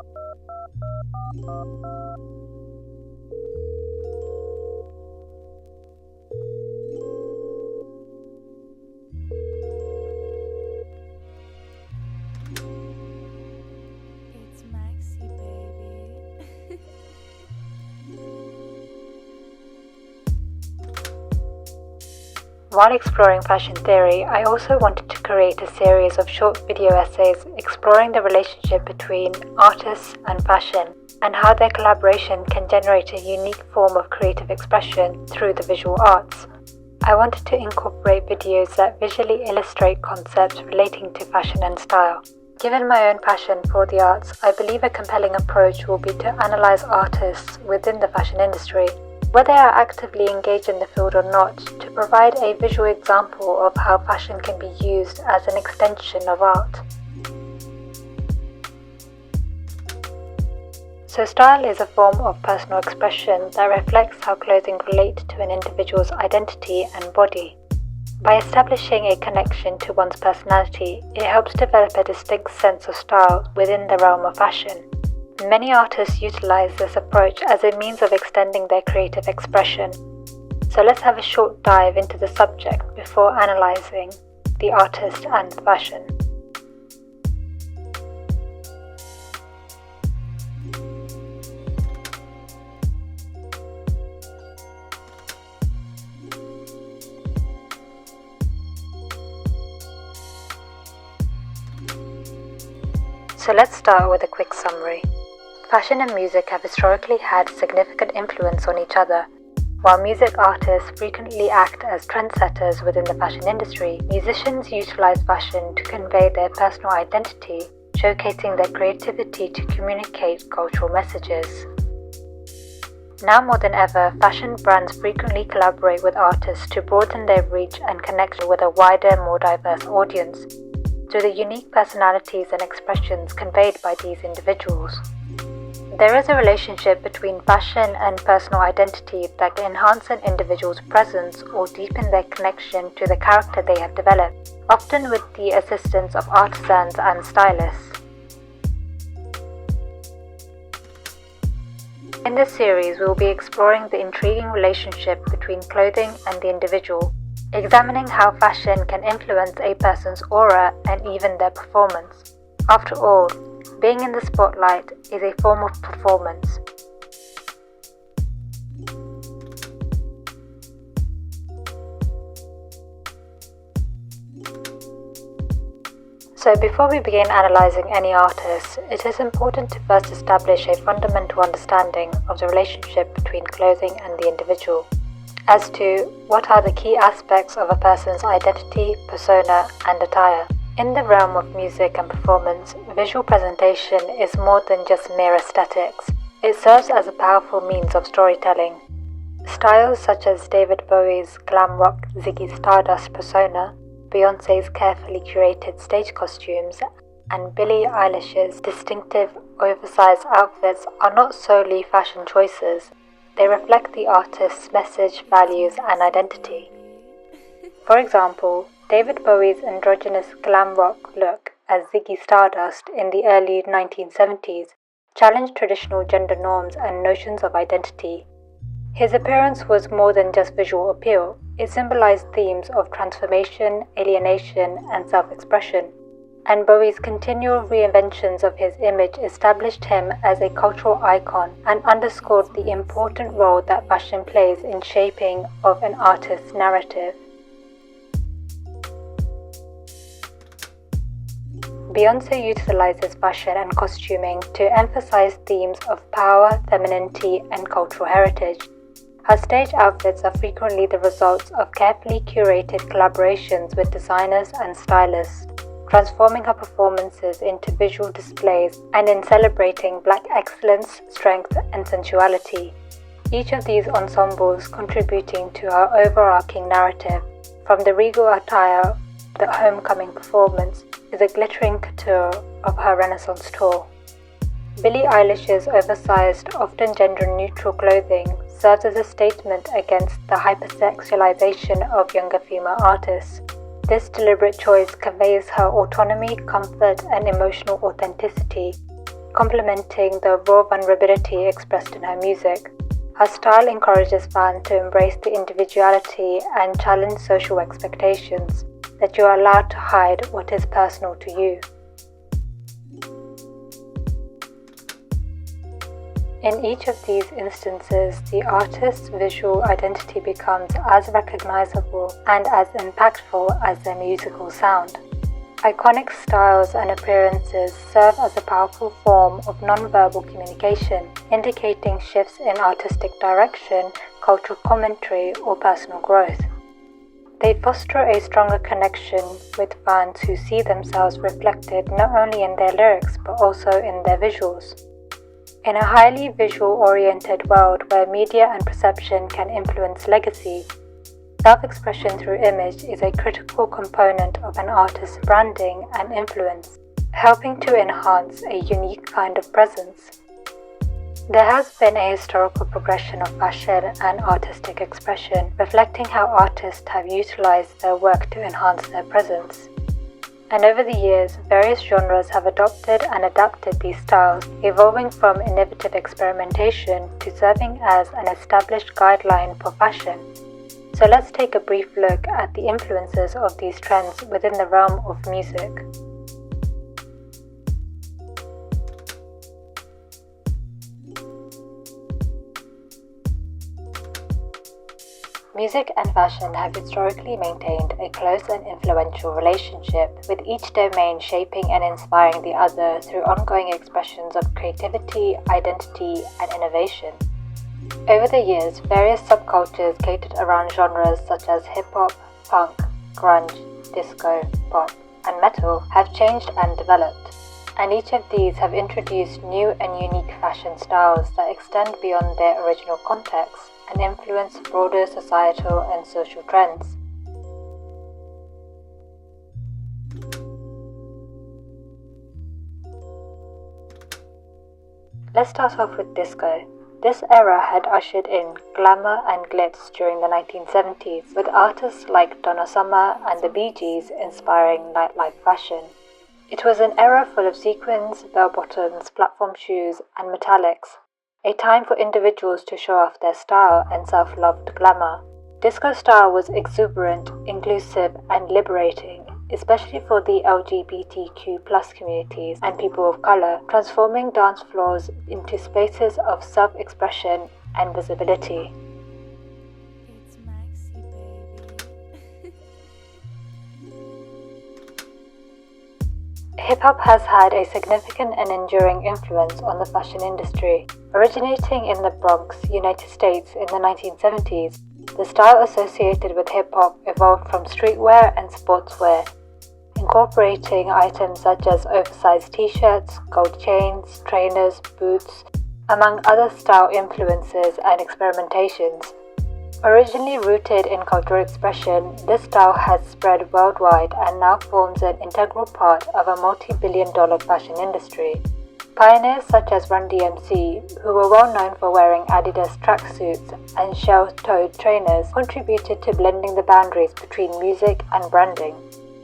It's Maxi, baby. While exploring fashion theory, I also wanted to create a series of short video essays exploring the relationship between artists and fashion, and how their collaboration can generate a unique form of creative expression through the visual arts. I wanted to incorporate videos that visually illustrate concepts relating to fashion and style. Given my own passion for the arts, I believe a compelling approach will be to analyze artists within the fashion industry, whether they are actively engaged in the field or not, to provide a visual example of how fashion can be used as an extension of art. So style is a form of personal expression that reflects how clothing relates to an individual's identity and body. By establishing a connection to one's personality, it helps develop a distinct sense of style within the realm of fashion. Many artists utilize this approach as a means of extending their creative expression. So let's have a short dive into the subject before analyzing the artist and fashion. So let's start with a quick summary. Fashion and music have historically had significant influence on each other. While music artists frequently act as trendsetters within the fashion industry, musicians utilize fashion to convey their personal identity, showcasing their creativity to communicate cultural messages. Now more than ever, fashion brands frequently collaborate with artists to broaden their reach and connect with a wider, more diverse audience, through the unique personalities and expressions conveyed by these individuals. There is a relationship between fashion and personal identity that can enhance an individual's presence or deepen their connection to the character they have developed, often with the assistance of artisans and stylists. In this series, we will be exploring the intriguing relationship between clothing and the individual, examining how fashion can influence a person's aura and even their performance. After all, being in the spotlight is a form of performance. So before we begin analyzing any artist, it is important to first establish a fundamental understanding of the relationship between clothing and the individual, as to what are the key aspects of a person's identity, persona, and attire. In the realm of music and performance, visual presentation is more than just mere aesthetics. It serves as a powerful means of storytelling. Styles such as David Bowie's glam rock Ziggy Stardust persona, Beyoncé's carefully curated stage costumes, and Billie Eilish's distinctive, oversized outfits are not solely fashion choices. They reflect the artist's message, values, and identity. For example, David Bowie's androgynous glam rock look as Ziggy Stardust in the early 1970s challenged traditional gender norms and notions of identity. His appearance was more than just visual appeal. It symbolized themes of transformation, alienation, and self-expression. And Bowie's continual reinventions of his image established him as a cultural icon and underscored the important role that fashion plays in shaping of an artist's narrative. Beyoncé utilizes fashion and costuming to emphasize themes of power, femininity, and cultural heritage. Her stage outfits are frequently the results of carefully curated collaborations with designers and stylists, transforming her performances into visual displays and in celebrating Black excellence, strength, and sensuality. Each of these ensembles contributing to her overarching narrative, from the regal attire, the homecoming performance, to the glittering couture of her Renaissance tour. Billie Eilish's oversized, often gender-neutral clothing serves as a statement against the hypersexualization of younger female artists. This deliberate choice conveys her autonomy, comfort, and emotional authenticity, complementing the raw vulnerability expressed in her music. Her style encourages fans to embrace the individuality and challenge social expectations, that you are allowed to hide what is personal to you. In each of these instances, the artist's visual identity becomes as recognizable and as impactful as their musical sound. Iconic styles and appearances serve as a powerful form of non-verbal communication, indicating shifts in artistic direction, cultural commentary, or personal growth. They foster a stronger connection with fans who see themselves reflected not only in their lyrics but also in their visuals. In a highly visual-oriented world where media and perception can influence legacy, self-expression through image is a critical component of an artist's branding and influence, helping to enhance a unique kind of presence. There has been a historical progression of fashion and artistic expression, reflecting how artists have utilized their work to enhance their presence. And over the years, various genres have adopted and adapted these styles, evolving from innovative experimentation to serving as an established guideline for fashion. So let's take a brief look at the influences of these trends within the realm of music. Music and fashion have historically maintained a close and influential relationship, with each domain shaping and inspiring the other through ongoing expressions of creativity, identity, and innovation. Over the years, various subcultures catered around genres such as hip-hop, punk, grunge, disco, pop, and metal have changed and developed, and each of these have introduced new and unique fashion styles that extend beyond their original context and influence broader societal and social trends. Let's start off with disco. This era had ushered in glamour and glitz during the 1970s, with artists like Donna Summer and the Bee Gees inspiring nightlife fashion. It was an era full of sequins, bell-bottoms, platform shoes, and metallics, a time for individuals to show off their style and self-loved glamour. Disco style was exuberant, inclusive, and liberating, especially for the LGBTQ+ communities and people of color, transforming dance floors into spaces of self-expression and visibility. It's Maxi, baby. Hip-hop has had a significant and enduring influence on the fashion industry. Originating in the Bronx, United States in the 1970s, the style associated with hip-hop evolved from streetwear and sportswear, incorporating items such as oversized t-shirts, gold chains, trainers, boots, among other style influences and experimentations. Originally rooted in cultural expression, this style has spread worldwide and now forms an integral part of a multi-billion-dollar fashion industry. Pioneers such as Run DMC, who were well known for wearing Adidas tracksuits and shell-toed trainers, contributed to blending the boundaries between music and branding.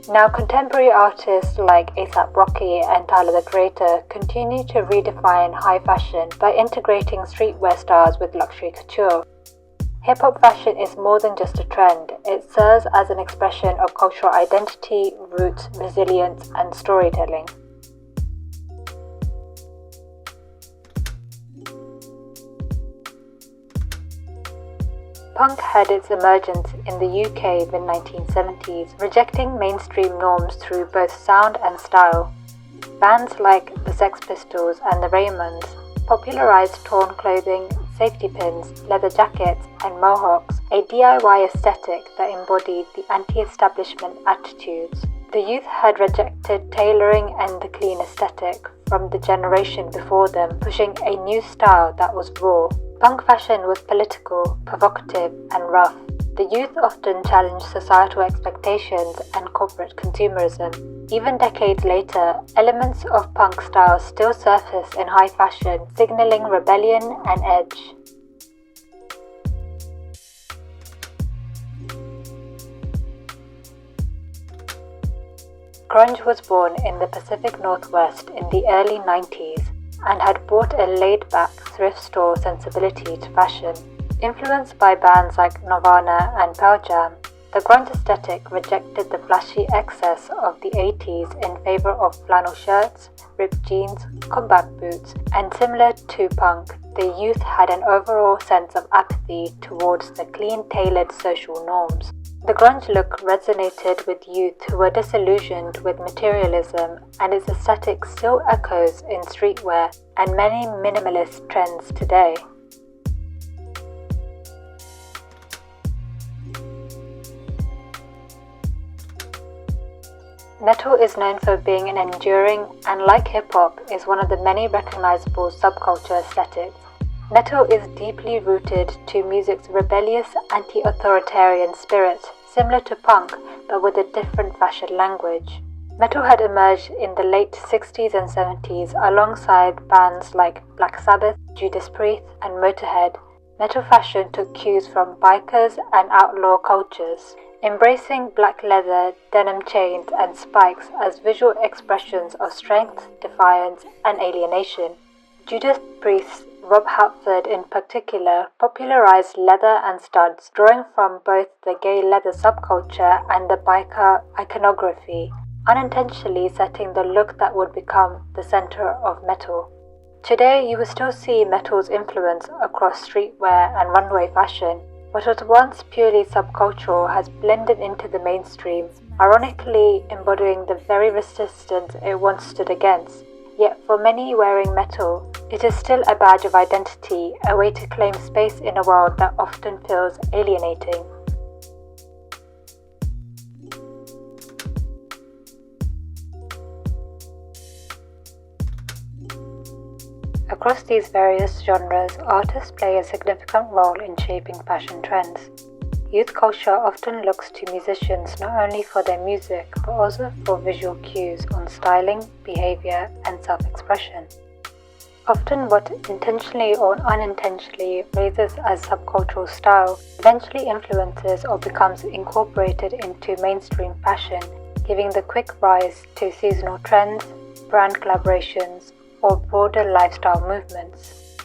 Now contemporary artists like A$AP Rocky and Tyler the Creator continue to redefine high fashion by integrating streetwear styles with luxury couture. Hip-hop fashion is more than just a trend, it serves as an expression of cultural identity, roots, resilience, and storytelling. Punk had its emergence in the UK in the 1970s, rejecting mainstream norms through both sound and style. Bands like the Sex Pistols and the Raymonds popularized torn clothing, safety pins, leather jackets, and mohawks, a DIY aesthetic that embodied the anti-establishment attitudes. The youth had rejected tailoring and the clean aesthetic from the generation before them, pushing a new style that was raw. Punk fashion was political, provocative, and rough. The youth often challenged societal expectations and corporate consumerism. Even decades later, elements of punk style still surface in high fashion, signaling rebellion and edge. Grunge was born in the Pacific Northwest in the early 90s. and had brought a laid-back thrift store sensibility to fashion. Influenced by bands like Nirvana and Pearl Jam, the grunge aesthetic rejected the flashy excess of the 80s in favor of flannel shirts, ripped jeans, combat boots, and similar to punk, the youth had an overall sense of apathy towards the clean-tailored social norms. The grunge look resonated with youth who were disillusioned with materialism, and its aesthetic still echoes in streetwear and many minimalist trends today. Metal is known for being an enduring and, like hip-hop, is one of the many recognizable subculture aesthetics. Metal is deeply rooted to music's rebellious, anti-authoritarian spirit, similar to punk but with a different fashion language. Metal had emerged in the late 60s and 70s alongside bands like Black Sabbath, Judas Priest, and Motorhead. Metal fashion took cues from bikers and outlaw cultures, embracing black leather, denim chains, and spikes as visual expressions of strength, defiance, and alienation. Judas Priest, Rob Halford in particular, popularized leather and studs, drawing from both the gay leather subculture and the biker iconography, unintentionally setting the look that would become the center of metal. Today, you will still see metal's influence across streetwear and runway fashion. What was once purely subcultural has blended into the mainstream, ironically embodying the very resistance it once stood against. Yet for many wearing metal, it is still a badge of identity, a way to claim space in a world that often feels alienating. Across these various genres, artists play a significant role in shaping fashion trends. Youth culture often looks to musicians not only for their music, but also for visual cues on styling, behavior, and self-expression. Often what intentionally or unintentionally raises as subcultural style eventually influences or becomes incorporated into mainstream fashion, giving the quick rise to seasonal trends, brand collaborations, or broader lifestyle movements.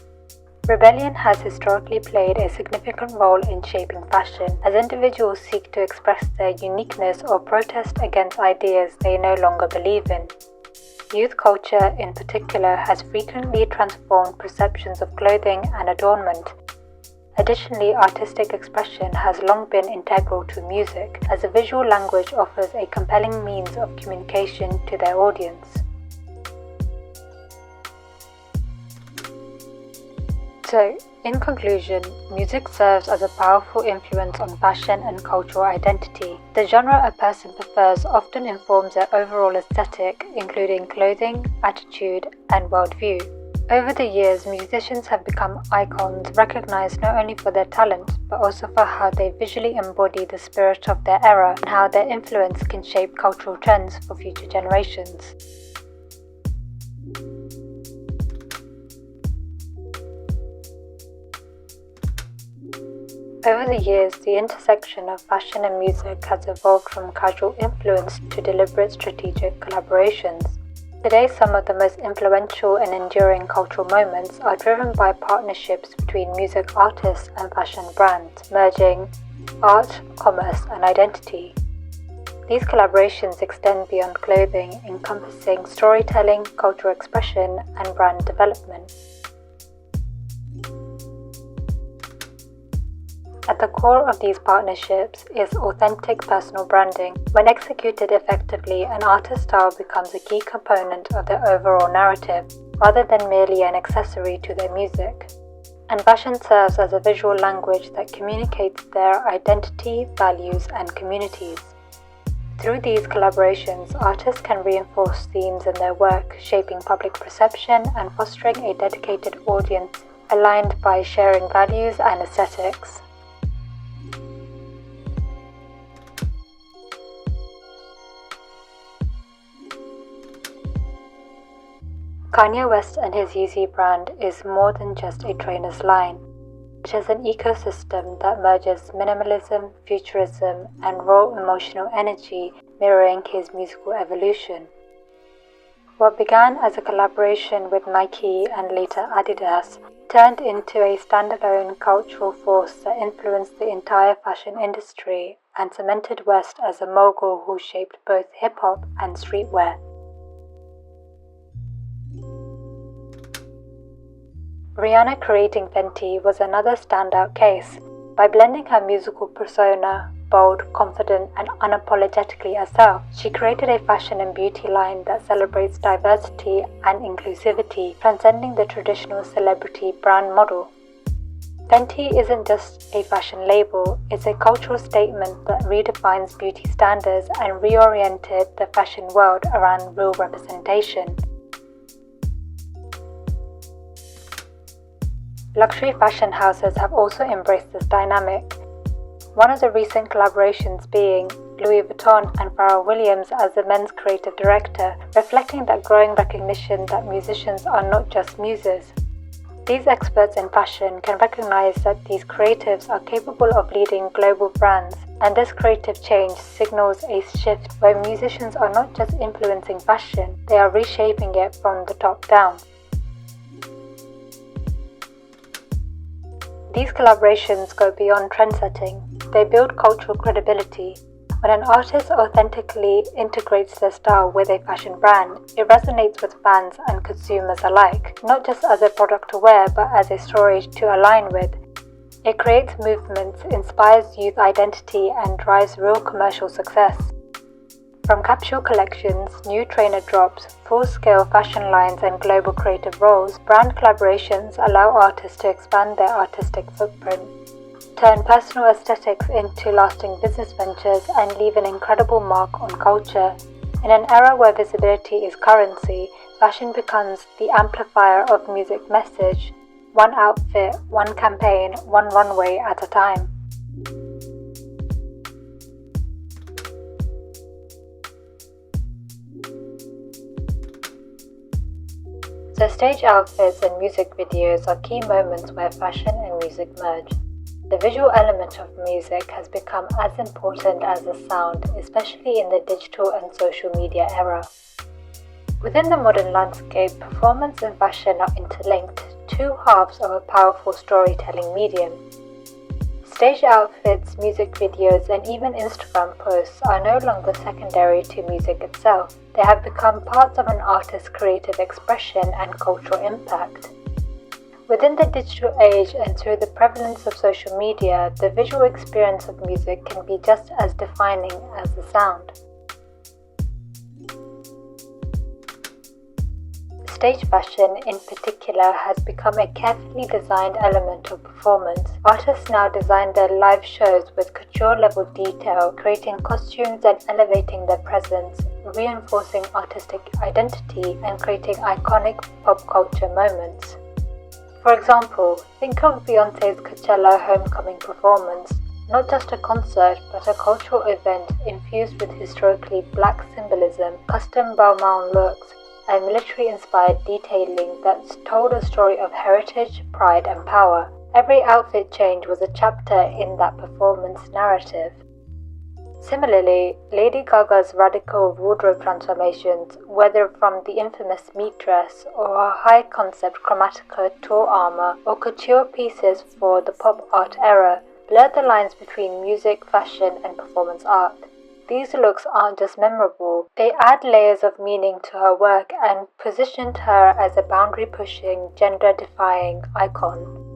Rebellion has historically played a significant role in shaping fashion, as individuals seek to express their uniqueness or protest against ideas they no longer believe in. Youth culture, in particular, has frequently transformed perceptions of clothing and adornment. Additionally, artistic expression has long been integral to music, as a visual language offers a compelling means of communication to their audience. So, in conclusion, music serves as a powerful influence on fashion and cultural identity. The genre a person prefers often informs their overall aesthetic, including clothing, attitude, and worldview. Over the years, musicians have become icons recognized not only for their talent, but also for how they visually embody the spirit of their era and how their influence can shape cultural trends for future generations. Over the years, the intersection of fashion and music has evolved from casual influence to deliberate strategic collaborations. Today, some of the most influential and enduring cultural moments are driven by partnerships between music artists and fashion brands, merging art, commerce, and identity. These collaborations extend beyond clothing, encompassing storytelling, cultural expression, and brand development. At the core of these partnerships is authentic personal branding. When executed effectively, an artist's style becomes a key component of their overall narrative, rather than merely an accessory to their music. And fashion serves as a visual language that communicates their identity, values, and communities. Through these collaborations, artists can reinforce themes in their work, shaping public perception and fostering a dedicated audience aligned by sharing values and aesthetics. Kanye West and his Yeezy brand is more than just a trainer's line. It is an ecosystem that merges minimalism, futurism, and raw emotional energy, mirroring his musical evolution. What began as a collaboration with Nike and later Adidas turned into a standalone cultural force that influenced the entire fashion industry and cemented West as a mogul who shaped both hip-hop and streetwear. Rihanna creating Fenty was another standout case. By blending her musical persona, bold, confident, and unapologetically herself, she created a fashion and beauty line that celebrates diversity and inclusivity, transcending the traditional celebrity brand model. Fenty isn't just a fashion label, it's a cultural statement that redefines beauty standards and reoriented the fashion world around real representation. Luxury fashion houses have also embraced this dynamic. One of the recent collaborations being Louis Vuitton and Pharrell Williams as the men's creative director, reflecting that growing recognition that musicians are not just muses. These experts in fashion can recognize that these creatives are capable of leading global brands, and this creative change signals a shift where musicians are not just influencing fashion, they are reshaping it from the top down. These collaborations go beyond trendsetting. They build cultural credibility. When an artist authentically integrates their style with a fashion brand, it resonates with fans and consumers alike, not just as a product to wear, but as a story to align with. It creates movements, inspires youth identity, and drives real commercial success. From capsule collections, new trainer drops, full-scale fashion lines and global creative roles, brand collaborations allow artists to expand their artistic footprint, turn personal aesthetics into lasting business ventures, and leave an incredible mark on culture. In an era where visibility is currency, fashion becomes the amplifier of music message, one outfit, one campaign, one runway at a time. So stage outfits and music videos are key moments where fashion and music merge. The visual element of music has become as important as the sound, especially in the digital and social media era. Within the modern landscape, performance and fashion are interlinked, two halves of a powerful storytelling medium. Stage outfits, music videos, and even Instagram posts are no longer secondary to music itself. They have become parts of an artist's creative expression and cultural impact. Within the digital age and through the prevalence of social media, the visual experience of music can be just as defining as the sound. Stage fashion, in particular, has become a carefully designed element of performance. Artists now design their live shows with couture-level detail, creating costumes and elevating their presence, reinforcing artistic identity and creating iconic pop culture moments. For example, think of Beyoncé's Coachella Homecoming performance, not just a concert but a cultural event infused with historically black symbolism, custom Balmain looks, and military-inspired detailing that told a story of heritage, pride, and power. Every outfit change was a chapter in that performance narrative. Similarly, Lady Gaga's radical wardrobe transformations, whether from the infamous meat dress or her high-concept Chromatica tour armor or couture pieces for the pop art era, blurred the lines between music, fashion, and performance art. These looks aren't just memorable, they add layers of meaning to her work and positioned her as a boundary-pushing, gender-defying icon.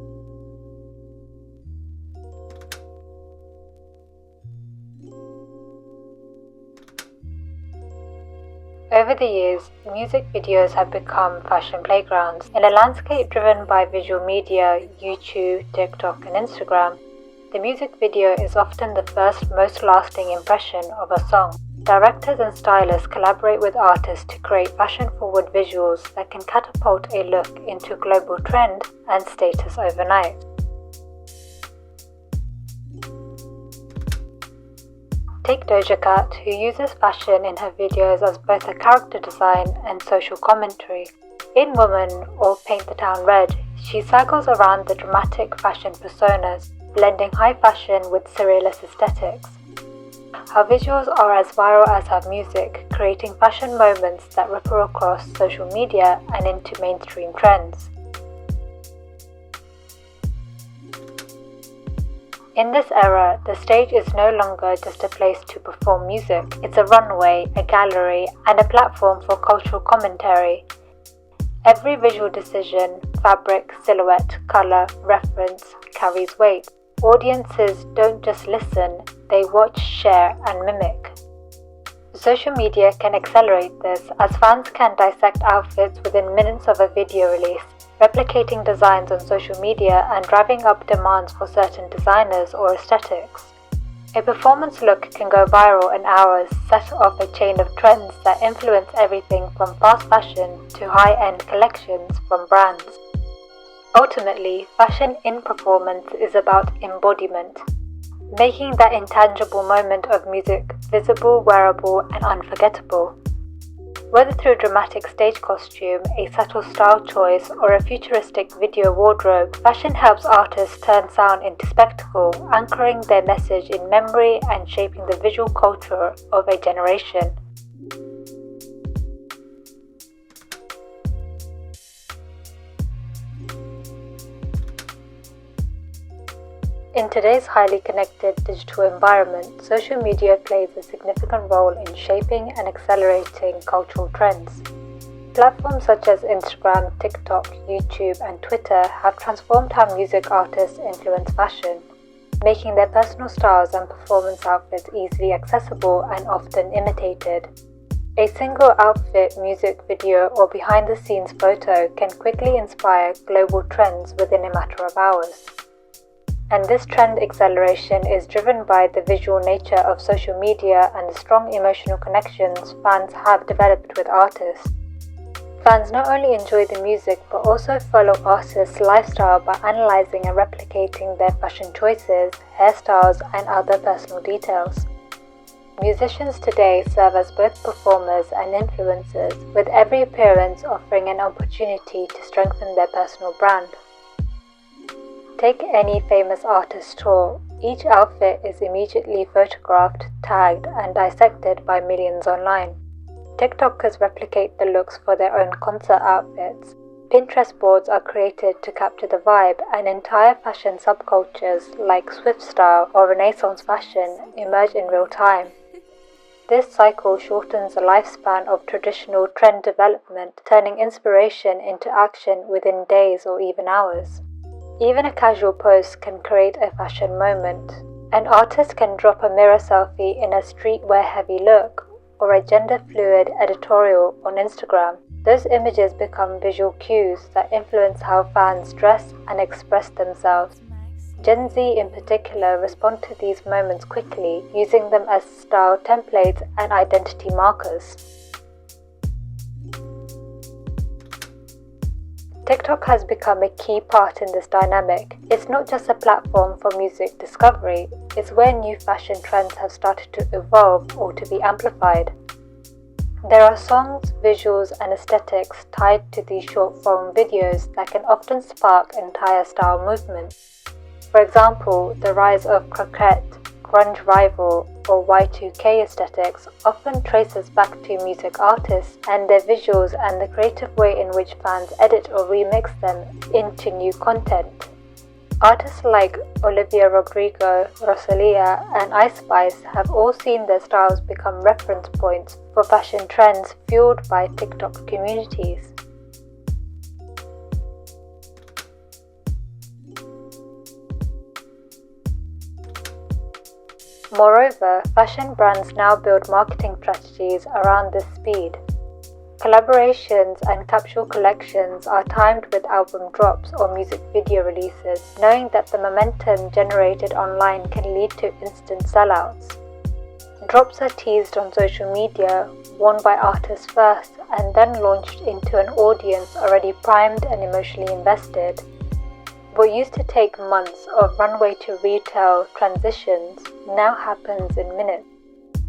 Over the years, music videos have become fashion playgrounds. In a landscape driven by visual media, YouTube, TikTok, and Instagram, the music video is often the first, most lasting impression of a song. Directors and stylists collaborate with artists to create fashion-forward visuals that can catapult a look into global trend and status overnight. Take Doja Cat, who uses fashion in her videos as both a character design and social commentary. In Woman, or Paint the Town Red, she cycles around the dramatic fashion personas, blending high fashion with surrealist aesthetics. How visuals are as viral as our music, creating fashion moments that ripple across social media and into mainstream trends. In this era, the stage is no longer just a place to perform music. It's a runway, a gallery, and a platform for cultural commentary. Every visual decision, fabric, silhouette, color, reference, carries weight. Audiences don't just listen, they watch, share, and mimic. Social media can accelerate this, as fans can dissect outfits within minutes of a video release, replicating designs on social media and driving up demands for certain designers or aesthetics. A performance look can go viral in hours, set off a chain of trends that influence everything from fast fashion to high-end collections from brands. Ultimately, fashion in performance is about embodiment, making that intangible moment of music visible, wearable, and unforgettable. Whether through dramatic stage costume, a subtle style choice, or a futuristic video wardrobe, fashion helps artists turn sound into spectacle, anchoring their message in memory and shaping the visual culture of a generation. In today's highly connected digital environment, social media plays a significant role in shaping and accelerating cultural trends. Platforms such as Instagram, TikTok, YouTube, and Twitter have transformed how music artists influence fashion, making their personal styles and performance outfits easily accessible and often imitated. A single outfit, music video, or behind-the-scenes photo can quickly inspire global trends within a matter of hours. And this trend acceleration is driven by the visual nature of social media and the strong emotional connections fans have developed with artists. Fans not only enjoy the music but also follow artists' lifestyle by analyzing and replicating their fashion choices, hairstyles, and other personal details. Musicians today serve as both performers and influencers, with every appearance offering an opportunity to strengthen their personal brand. Take any famous artist tour. Each outfit is immediately photographed, tagged, and dissected by millions online. TikTokers replicate the looks for their own concert outfits. Pinterest boards are created to capture the vibe, and entire fashion subcultures like Swift style or Renaissance fashion emerge in real time. This cycle shortens the lifespan of traditional trend development, turning inspiration into action within days or even hours. Even a casual post can create a fashion moment. An artist can drop a mirror selfie in a streetwear-heavy look or a gender-fluid editorial on Instagram. Those images become visual cues that influence how fans dress and express themselves. Gen Z in particular respond to these moments quickly, using them as style templates and identity markers. TikTok has become a key part in this dynamic. It's not just a platform for music discovery, it's where new fashion trends have started to evolve or to be amplified. There are songs, visuals, and aesthetics tied to these short-form videos that can often spark entire style movements. For example, the rise of croquette, grunge rival, or Y2K aesthetics often traces back to music artists and their visuals and the creative way in which fans edit or remix them into new content. Artists like Olivia Rodrigo, Rosalia, and Ice Spice have all seen their styles become reference points for fashion trends fueled by TikTok communities. Moreover, fashion brands now build marketing strategies around this speed. Collaborations and capsule collections are timed with album drops or music video releases, knowing that the momentum generated online can lead to instant sellouts. Drops are teased on social media, worn by artists first, and then launched into an audience already primed and emotionally invested. What used to take months of runway to retail transitions now happens in minutes.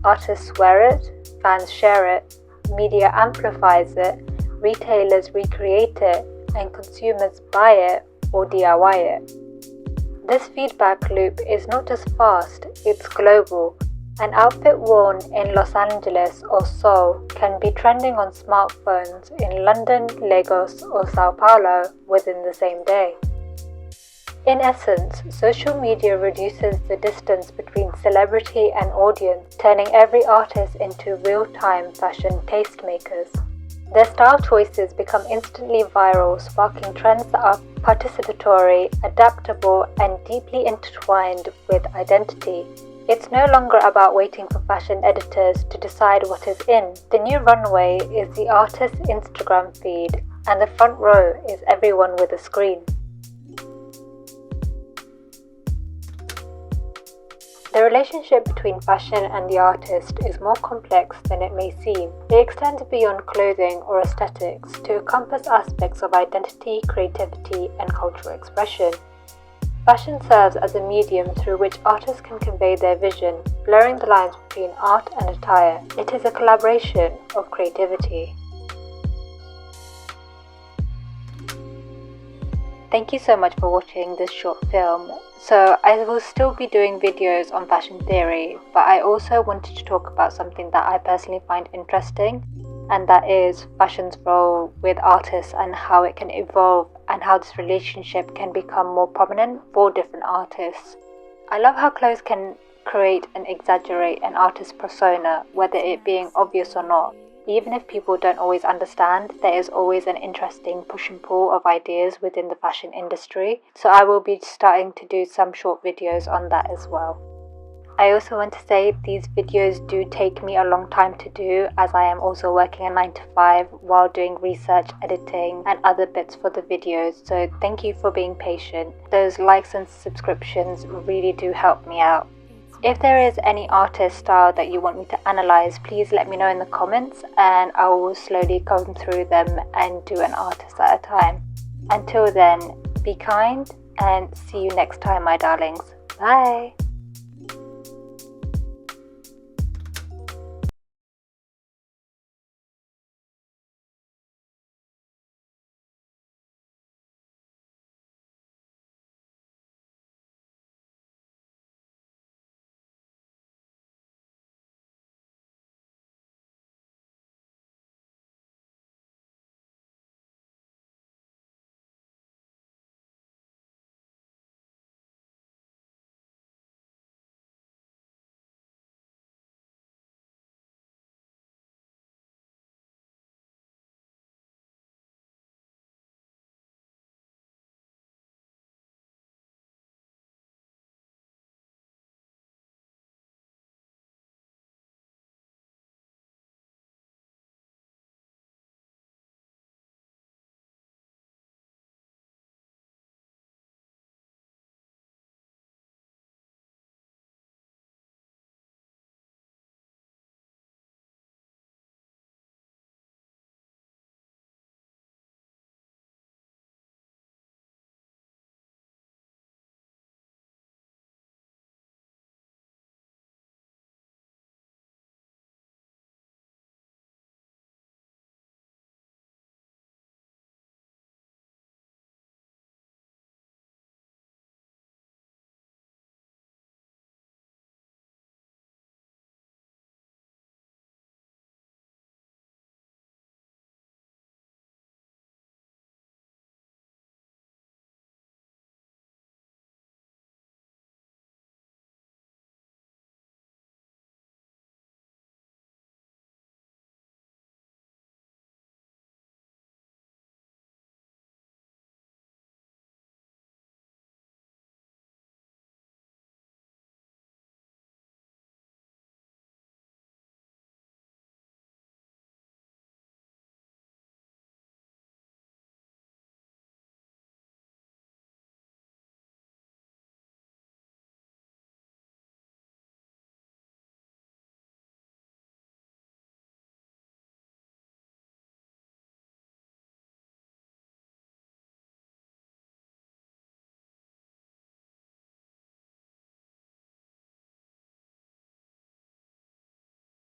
Artists wear it, fans share it, media amplifies it, retailers recreate it, and consumers buy it or DIY it. This feedback loop is not just fast, it's global. An outfit worn in Los Angeles or Seoul can be trending on smartphones in London, Lagos, or Sao Paulo within the same day. In essence, social media reduces the distance between celebrity and audience, turning every artist into real-time fashion tastemakers. Their style choices become instantly viral, sparking trends that are participatory, adaptable, and deeply intertwined with identity. It's no longer about waiting for fashion editors to decide what is in. The new runway is the artist's Instagram feed, and the front row is everyone with a screen. The relationship between fashion and the artist is more complex than it may seem. They extend beyond clothing or aesthetics to encompass aspects of identity, creativity, and cultural expression. Fashion serves as a medium through which artists can convey their vision, blurring the lines between art and attire. It is a collaboration of creativity. Thank you so much for watching this short film. So I will still be doing videos on fashion theory, but I also wanted to talk about something that I personally find interesting, and that is fashion's role with artists and how it can evolve and how this relationship can become more prominent for different artists. I love how clothes can create and exaggerate an artist's persona, whether it being obvious or not. Even if people don't always understand, there is always an interesting push and pull of ideas within the fashion industry, so I will be starting to do some short videos on that as well. I also want to say these videos do take me a long time to do, as I am also working a 9 to 5 while doing research, editing and other bits for the videos, so thank you for being patient. Those likes and subscriptions really do help me out. If there is any artist style that you want me to analyze, please let me know in the comments and I will slowly come through them and do an artist at a time. Until then, be kind and see you next time, my darlings. Bye!